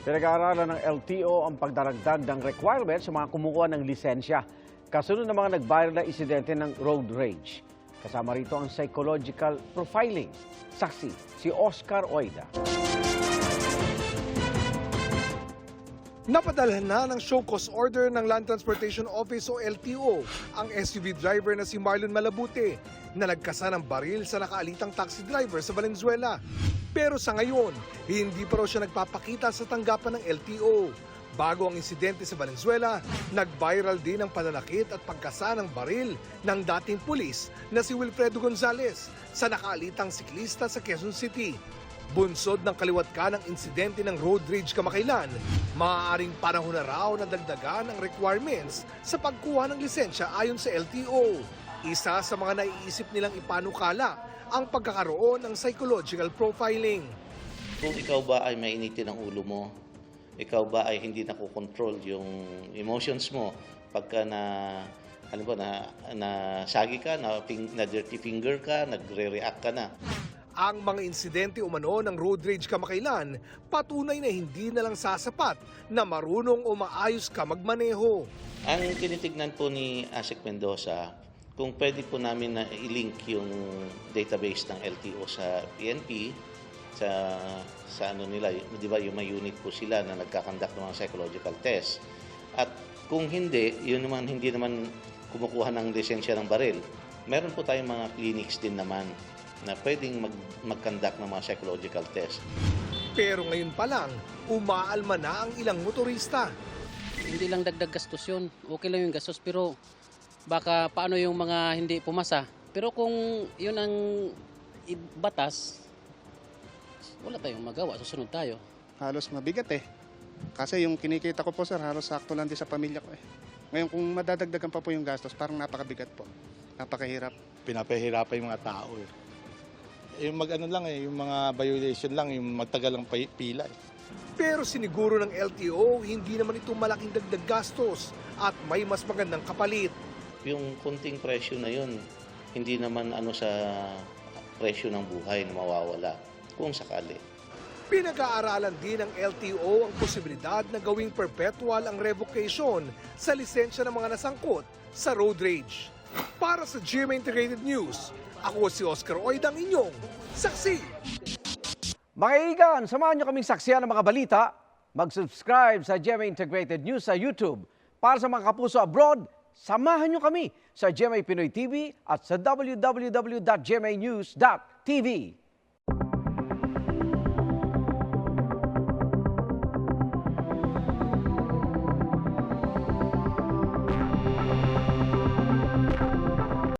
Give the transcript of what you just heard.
Pinag-aaralan ng LTO ang pagdaragdag ng requirements sa mga kumukuha ng lisensya kasunod ng mga nag-viral na insidente ng road rage. Kasama rito ang psychological profiling. Saksi si Oscar Oida. Napadalhan na ng show cause order ng Land Transportation Office o LTO ang SUV driver na si Marlon Malabute na nagkasa ng baril sa nakaalitang taxi driver sa Valenzuela. Pero sa ngayon, hindi pa raw siya nagpapakita sa tanggapan ng LTO. Bago ang insidente sa Valenzuela, nag-viral din ang pananakit at pagkasa ng baril ng dating pulis na si Wilfredo Gonzales sa nakaalitang siklista sa Quezon City. Bunsod ng kaliwat ka ng insidente ng road rage kamakailan, maaaring panahon na raw na dagdagan ang requirements sa pagkuha ng lisensya ayon sa LTO. Isa sa mga naiisip nilang ipanukala ang pagkakaroon ng psychological profiling. Kung ikaw ba ay mainitin ang ulo mo, ikaw ba ay hindi nakokontrol yung emotions mo pagka na sagi ka, na dirty finger ka, nagre-react ka na. Ang mga insidente umano ng road rage kamakailan, patunay na hindi na lang sasapat na marunong o maayos ka magmaneho. Ang tinitignan po ni Asik Mendoza, kung pwede po namin na i-link yung database ng LTO sa PNP, sa ano nila, di ba yung may unit po sila na nagkakandak ng mga psychological test. At kung hindi, hindi naman kumukuha ng lisensya ng baril. Meron po tayong mga clinics din naman na pwedeng mag-conduct ng mga psychological test. Pero ngayon pa lang, umaalma na ang ilang motorista. Hindi lang dagdag gastos yun. Okay lang yung gastos pero baka paano yung mga hindi pumasa. Pero kung yun ang batas, wala tayong magawa. Susunod tayo. Halos mabigat eh. Kasi yung kinikita ko po sir, halos sakto lang din sa pamilya ko eh. Ngayon kung madadagdagan pa po yung gastos, parang napakabigat po. Napakahirap. Pinapahirapan yung mga tao eh. Yung yung mga violation lang, yung magtagal lang pila. Pero siniguro ng LTO, hindi naman ito malaking dagdag gastos at may mas magandang kapalit. Yung kunting presyo na yun, hindi naman sa presyo ng buhay na mawawala kung sakali. Pinag-aaralan din ng LTO ang posibilidad na gawing perpetual ang revocation sa lisensya ng mga nasangkot sa road rage. Para sa GMA Integrated News, ako si Oscar Oidang inyong saksi. Mga igan, samahan nyo kaming saksiyan ng mga balita. Mag-subscribe sa GMA Integrated News sa YouTube. Para sa mga kapuso abroad, samahan nyo kami sa GMA Pinoy TV at sa www.gmanews.tv.